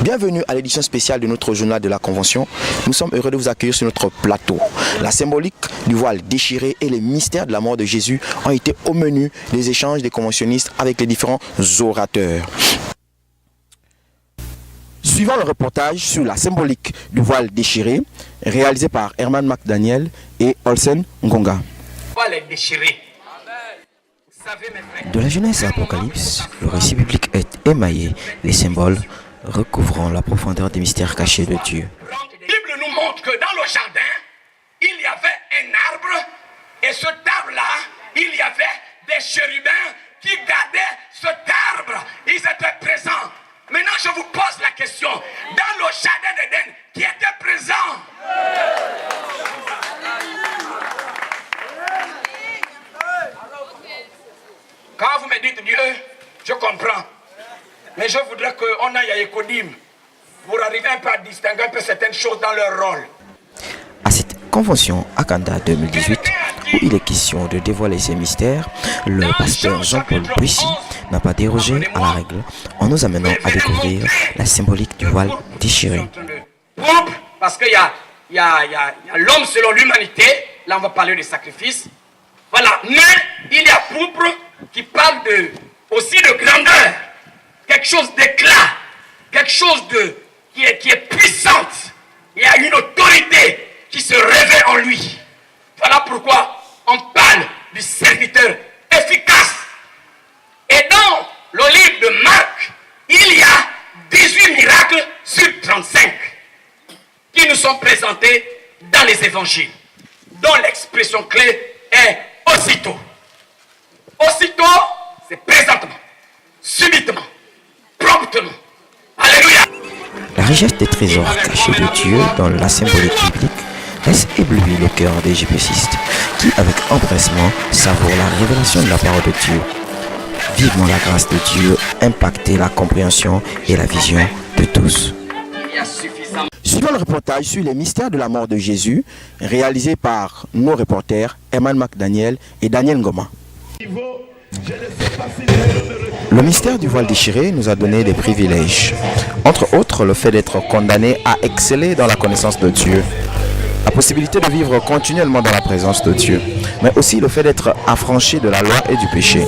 Bienvenue à l'édition spéciale de notre journal de la Convention. Nous sommes heureux de vous accueillir sur notre plateau. La symbolique du voile déchiré et les mystères de la mort de Jésus ont été au menu des échanges des conventionnistes avec les différents orateurs. Suivant le reportage sur la symbolique du voile déchiré, réalisé par Herman McDaniel et Olsen Ngonga. Voile est déchiré. De la Genèse à l'Apocalypse, le récit biblique est émaillé, les symboles recouvrant la profondeur des mystères cachés de Dieu. La Bible nous montre que dans le jardin, il y avait un arbre, et cet arbre-là, il y avait des chérubins qui gardaient cet arbre. Ils étaient présents. Maintenant, je vous pose la question. Dans le jardin d'Éden, qui était présent? Quand vous me dites Dieu, je comprends. Mais je voudrais qu'on aille à Écodim pour arriver un peu à distinguer un peu certaines choses dans leur rôle. À cette convention Akanda 2018, où il est question de dévoiler ces mystères, le pasteur Jean-Paul Buissy n'a pas dérogé à la règle en nous amenant à découvrir la symbolique du voile déchiré. Parce qu'il y a l'homme selon l'humanité, là on va parler de sacrifice. Voilà, mais il y a pourpre qui parle aussi de grandeur, quelque chose d'éclat, quelque chose qui est puissante. Il y a une autorité qui se révèle en lui. Voilà pourquoi on parle du serviteur efficace. Et dans le livre de Marc, il y a 18 miracles sur 35 qui nous sont présentés dans les évangiles, dont l'expression clé est aussitôt. Aussitôt, c'est présentement, subitement, promptement. Alléluia. La richesse des trésors cachés de Dieu dans la symbolique biblique laisse éblouir le cœur des JPCistes qui, avec empressement, savourent la révélation de la parole de Dieu. Vivement la grâce de Dieu impacter la compréhension et la vision de tous. Suivant le reportage sur les mystères de la mort de Jésus, réalisé par nos reporters Herman McDaniel et Daniel Ngoma. Le mystère du voile déchiré nous a donné des privilèges. Entre autres, le fait d'être condamné à exceller dans la connaissance de Dieu. La possibilité de vivre continuellement dans la présence de Dieu. Mais aussi le fait d'être affranchi de la loi et du péché.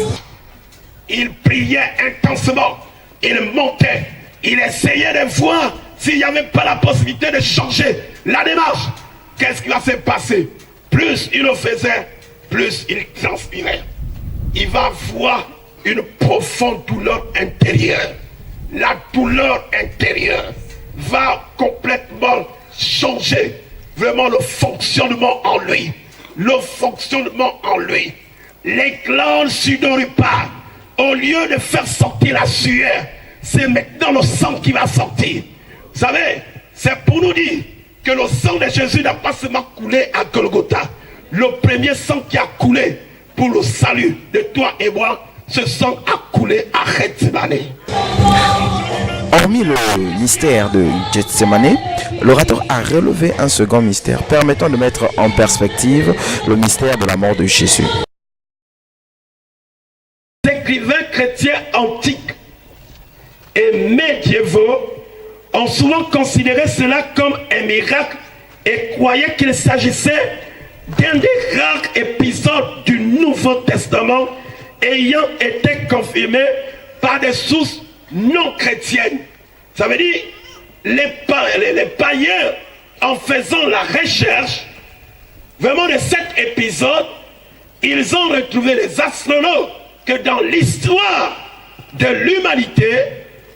Il priait intensement. Il montait. Il essayait de voir s'il n'y avait pas la possibilité de changer la démarche. Qu'est-ce qui va se passer? Plus il le faisait, plus il transpirait. Il va voir une profonde douleur intérieure. La douleur intérieure va complètement changer vraiment le fonctionnement en lui. Le fonctionnement en lui. Les glandes sudoripares, au lieu de faire sortir la sueur, c'est maintenant le sang qui va sortir. Vous savez, c'est pour nous dire que le sang de Jésus n'a pas seulement coulé à Golgotha. Le premier sang qui a coulé pour le salut de toi et moi, ce sang a coulé à Gethsemane. Hormis le mystère de Gethsemane, l'orateur a relevé un second mystère permettant de mettre en perspective le mystère de la mort de Jésus. Les écrivains chrétiens antiques et médiévaux ont souvent considéré cela comme un miracle et croyaient qu'il s'agissait d'un des rares épisodes du Nouveau Testament ayant été confirmé par des sources non chrétiennes. Ça veut dire, les païens, en faisant la recherche vraiment de cet épisode, ils ont retrouvé les astronomes que dans l'histoire de l'humanité,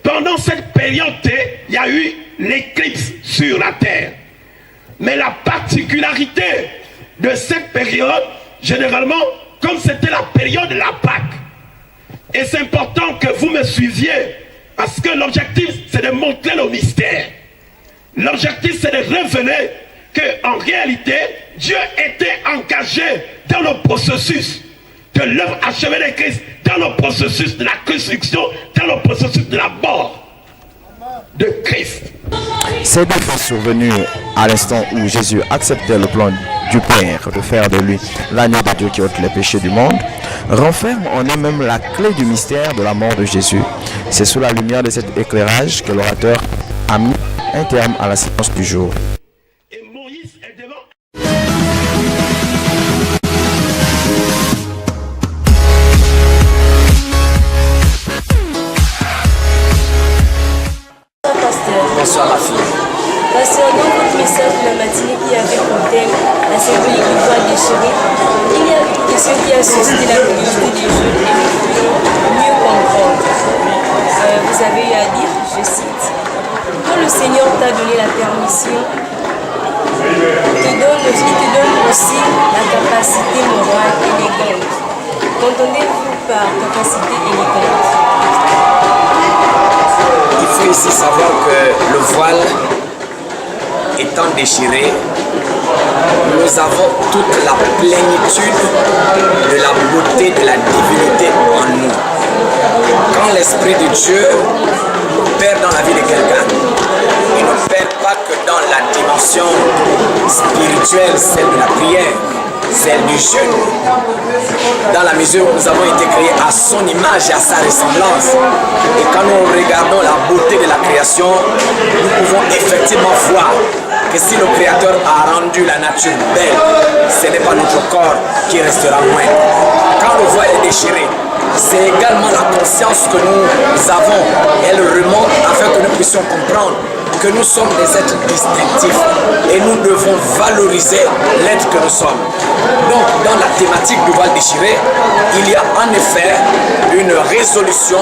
pendant cette période, il y a eu l'éclipse sur la terre. Mais la particularité de cette période, généralement, comme c'était la période de la Pâque, et c'est important que vous me suiviez, parce que l'objectif, c'est de montrer le mystère. L'objectif, c'est de révéler qu'en réalité, Dieu était engagé dans le processus de l'œuvre achevée de Christ, dans le processus de la crucifixion, dans le processus de la mort de Christ. Ces deux faits survenus à l'instant où Jésus acceptait le plan du Père de faire de lui l'agneau de Dieu qui ôte les péchés du monde, renferment en eux-mêmes la clé du mystère de la mort de Jésus. C'est sous la lumière de cet éclairage que l'orateur a mis un terme à la séance du jour. Et Moïse est devant. Bonsoir ma fille. Pasteur, dans votre message de la matinée qui avait pour thème la symbolique du voile déchiré, il y a une question qui a suscité la curiosité des jeunes et nous voulons mieux comprendre. Vous avez eu à dire, je cite, quand le Seigneur t'a donné la permission, il te donne aussi la capacité morale élégante. Qu'entendez-vous par capacité élégante? Il faut ici savoir que le voile étant déchiré, nous avons toute la plénitude de la beauté de la divinité en nous. Quand l'Esprit de Dieu opère dans la vie de quelqu'un, il n'opère pas que dans la dimension spirituelle, celle de la prière, celle du jeûne. Dans la mesure où nous avons été créés à son image et à sa ressemblance. Et quand nous regardons la beauté de la création, nous pouvons effectivement voir que si le Créateur a rendu la nature belle, ce n'est pas notre corps qui restera moindre. Quand le voile est déchiré, c'est également la conscience que nous avons. Elle remonte afin que nous puissions comprendre que nous sommes des êtres distinctifs et nous devons valoriser l'être que nous sommes. Donc, dans la thématique du voile déchiré, il y a en effet une résolution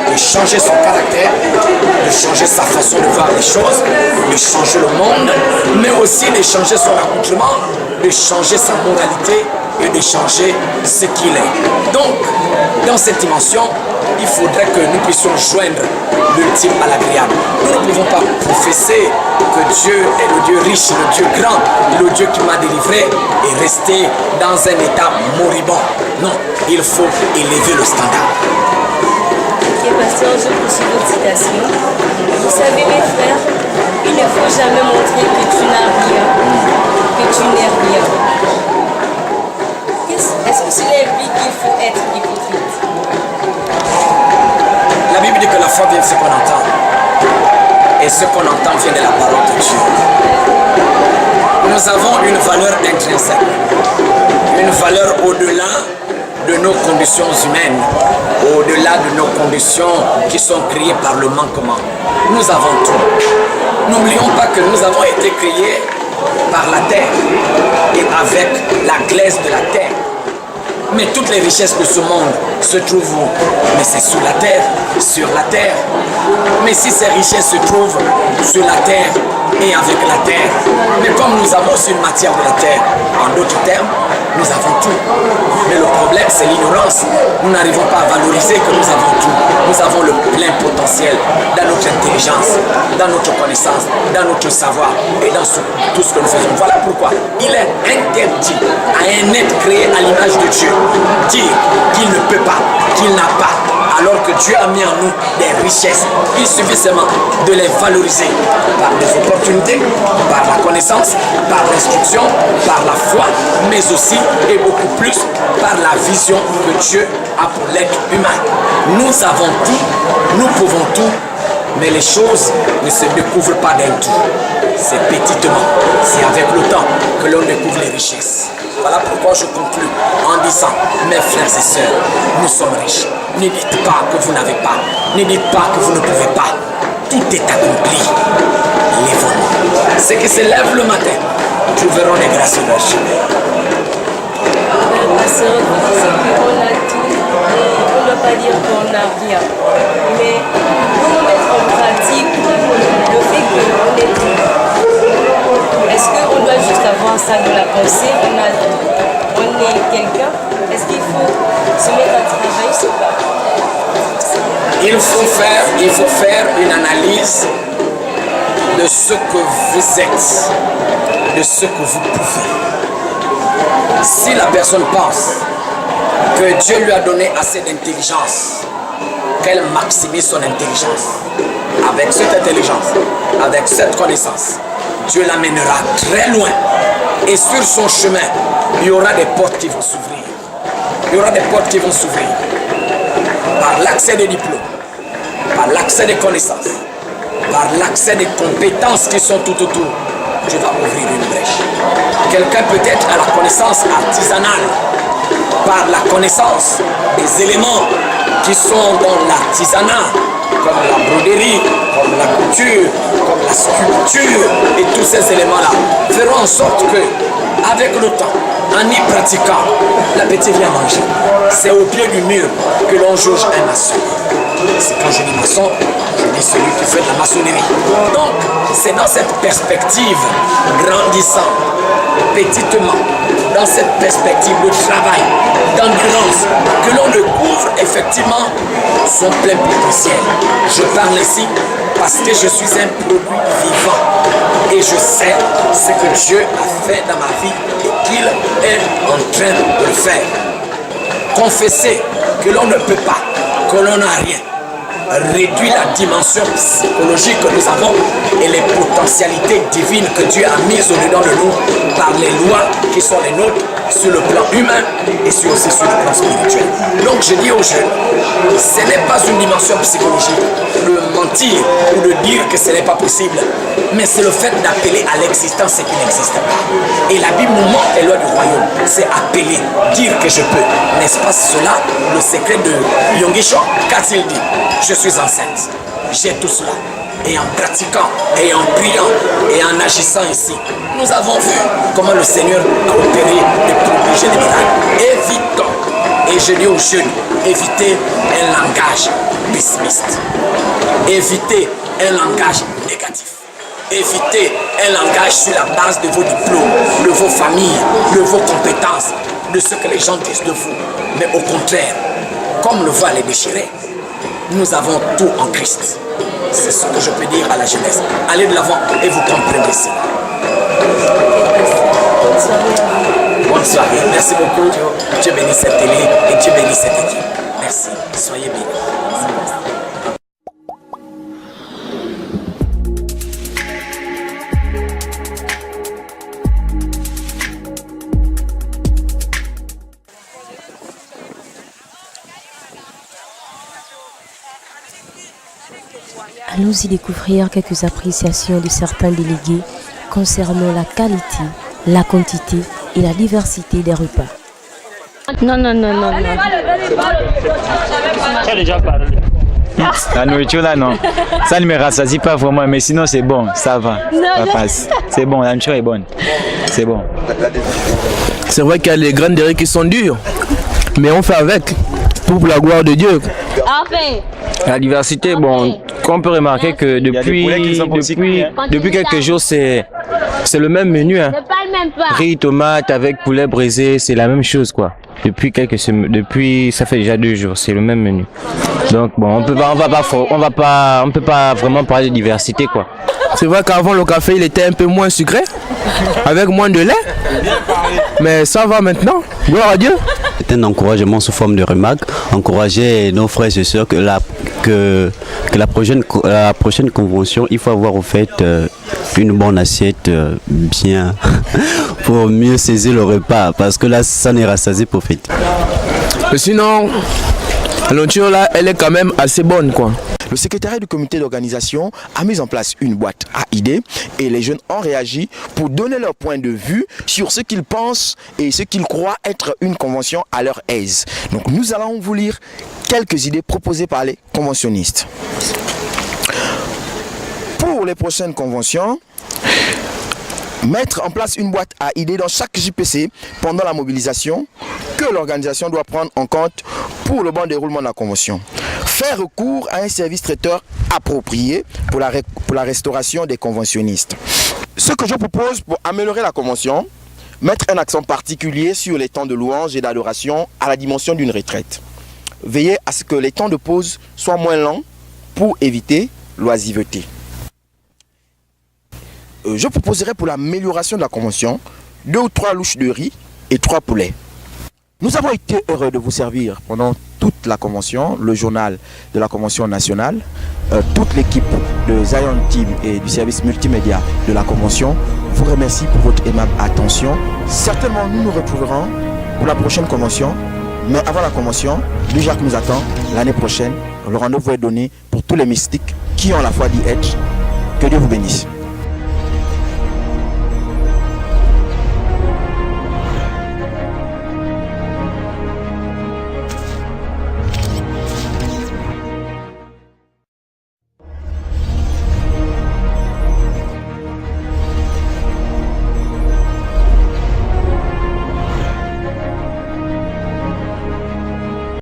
de changer son caractère, de changer sa façon de voir les choses, de changer le monde, mais aussi de changer son accoutrement, de changer sa moralité et de changer ce qu'il est. Donc, dans cette dimension, il faudrait que nous puissions joindre l'ultime à l'agréable. Nous ne pouvons pas professer que Dieu est le Dieu riche, le Dieu grand, le Dieu qui m'a délivré et rester dans un état moribond. Non, il faut élever le standard. Ok, pasteur, je poursuis votre citation. Vous savez, mes frères, il ne faut jamais montrer que tu n'as rien, que tu n'es rien. Est-ce que cela implique qu'il faut être hypocrite? La Bible dit que la foi vient de ce qu'on entend. Et ce qu'on entend vient de la parole de Dieu. Nous avons une valeur intrinsèque, une valeur au-delà de nos conditions humaines, au-delà de nos conditions qui sont créées par le manquement. Nous avons tout. N'oublions pas que nous avons été créés par la terre et avec la glaise de la terre. Mais toutes les richesses de ce monde se trouvent où? Mais c'est sur la terre, sur la terre. Mais si ces richesses se trouvent sur la terre et avec la terre, mais comme nous avons aussi une matière de la terre, en d'autres termes, nous avons tout. Mais le problème, c'est l'ignorance. Nous n'arrivons pas à valoriser que nous avons tout. Nous avons le plein potentiel dans notre intelligence, dans notre connaissance, dans notre savoir et dans tout ce que nous faisons. Voilà pourquoi il est interdit à un être créé à l'image de Dieu dire qu'il ne peut pas, qu'il n'a pas, alors que Dieu a mis en nous des richesses. Il suffit seulement de les valoriser par des opportunités, par la connaissance, par l'instruction, par la foi, mais aussi et beaucoup plus par la vision que Dieu a pour l'être humain. Nous avons tout, nous pouvons tout, mais les choses ne se découvrent pas d'un tout. C'est petitement, c'est avec le temps que l'on découvre les richesses. Voilà pourquoi je conclue en disant, mes frères et sœurs, nous sommes riches. Ne dites pas que vous n'avez pas. Ne dites pas que vous ne pouvez pas. Tout est accompli. Lèvons-nous. Ceux qui se lèvent le matin trouveront les grâces de leur chemin. Ma soeur, vous disiez qu'on a tout et on ne doit pas dire qu'on n'a rien. Mais comment mettre en pratique le fait qu'on est tout? Est-ce qu'on doit juste avoir ça dans la pensée? On a tout, on est quelqu'un. Est-ce qu'il faut se mettre à travailler? Je sais pas. Il faut faire une analyse de ce que vous êtes, de ce que vous pouvez. Si la personne pense que Dieu lui a donné assez d'intelligence, qu'elle maximise son intelligence, avec cette intelligence, avec cette connaissance, Dieu l'amènera très loin. Et sur son chemin, il y aura des portes qui vont s'ouvrir. Il y aura des portes qui vont s'ouvrir. Par l'accès des diplômes, par l'accès des connaissances, par l'accès des compétences qui sont tout autour, je dois ouvrir une brèche. Quelqu'un peut être à la connaissance artisanale, par la connaissance des éléments qui sont dans l'artisanat, comme la broderie, comme la couture, comme la sculpture, et tous ces éléments-là feront en sorte que, avec le temps, en y pratiquant, l'appétit vient manger. C'est au pied du mur que l'on jauge un maçon. C'est quand je dis maçon, je dis celui qui fait de la maçonnerie. Donc, c'est dans cette perspective grandissant, petitement, dans cette perspective de travail, d'endurance, que l'on découvre effectivement son plein potentiel. Je parle ici parce que je suis un produit vivant et je sais ce que Dieu a fait dans ma vie et qu'il est en train de le faire. Confesser que l'on ne peut pas, que l'on n'a rien, réduit la dimension psychologique que nous avons et les potentialités divines que Dieu a mises au-dedans de nous par les lois qui sont les nôtres sur le plan humain et aussi sur le plan spirituel. Donc je dis aux jeunes, ce n'est pas une dimension psychologique de mentir ou de dire que ce n'est pas possible, mais c'est le fait d'appeler à l'existence ce qui n'existe pas. Et la Bible nous montre les lois du royaume, c'est appeler, dire que je peux. N'est-ce pas cela le secret de Yonggi Cho? Qu'a-t-il dit? Je suis enceinte, j'ai tout cela. Et en pratiquant, et en priant, et en agissant ici, nous avons vu comment le Seigneur a opéré des prodiges et des miracles. Évitons, et je dis aux jeunes, évitez un langage pessimiste. Évitez un langage négatif. Évitez un langage sur la base de vos diplômes, de vos familles, de vos compétences, de ce que les gens disent de vous. Mais au contraire, comme le voient les déchirés, nous avons tout en Christ. C'est ce que je peux dire à la jeunesse. Allez de l'avant et vous comprendrez cela. Bonne soirée. Merci beaucoup. Dieu bénisse cette télé et Dieu bénisse cette équipe. Merci. Soyez bénis. Allons-y découvrir quelques appréciations de certains délégués concernant la qualité, la quantité et la diversité des repas. Non. Tu as déjà parlé. La nourriture là, non. Ça ne me rassasie pas vraiment, mais sinon c'est bon, ça va. Ça passe. C'est bon, la nourriture est bonne. C'est bon. C'est vrai qu'il y a les graines de riz qui sont dures, mais on fait avec, pour la gloire de Dieu. Enfin. La diversité, bon, qu'on peut remarquer que depuis quelques jours, c'est le même menu. Hein. Riz, tomate avec poulet braisé, c'est la même chose quoi. Depuis ça fait déjà 2 jours, c'est le même menu. Donc bon, on peut pas vraiment parler de diversité quoi. C'est vrai qu'avant le café il était un peu moins sucré, avec moins de lait, mais ça va maintenant, gloire à Dieu. C'est un encouragement sous forme de remarque, encourager nos frères et sœurs que la prochaine convention, il faut avoir au fait une bonne assiette bien pour mieux saisir le repas, parce que là ça n'est rassasié pour fêter. Sinon, la nourriture là, elle est quand même assez bonne quoi. Le secrétariat du comité d'organisation a mis en place une boîte à idées et les jeunes ont réagi pour donner leur point de vue sur ce qu'ils pensent et ce qu'ils croient être une convention à leur aise. Donc nous allons vous lire quelques idées proposées par les conventionnistes. Pour les prochaines conventions, mettre en place une boîte à idées dans chaque JPC pendant la mobilisation que l'organisation doit prendre en compte pour le bon déroulement de la convention. Faire recours à un service traiteur approprié pour la restauration des conventionnistes. Ce que je propose pour améliorer la convention, mettre un accent particulier sur les temps de louange et d'adoration à la dimension d'une retraite. Veiller à ce que les temps de pause soient moins longs pour éviter l'oisiveté. Je proposerai pour l'amélioration de la convention 2 ou 3 louches de riz et 3 poulets. Nous avons été heureux de vous servir pendant toute la convention, le journal de la convention nationale, toute l'équipe de Zion Team et du service multimédia de la convention vous remercie pour votre aimable attention. Certainement nous nous retrouverons pour la prochaine convention, mais avant la convention, le Jacques nous attend l'année prochaine. Le rendez-vous est donné pour tous les mystiques qui ont la foi dit être. Que Dieu vous bénisse.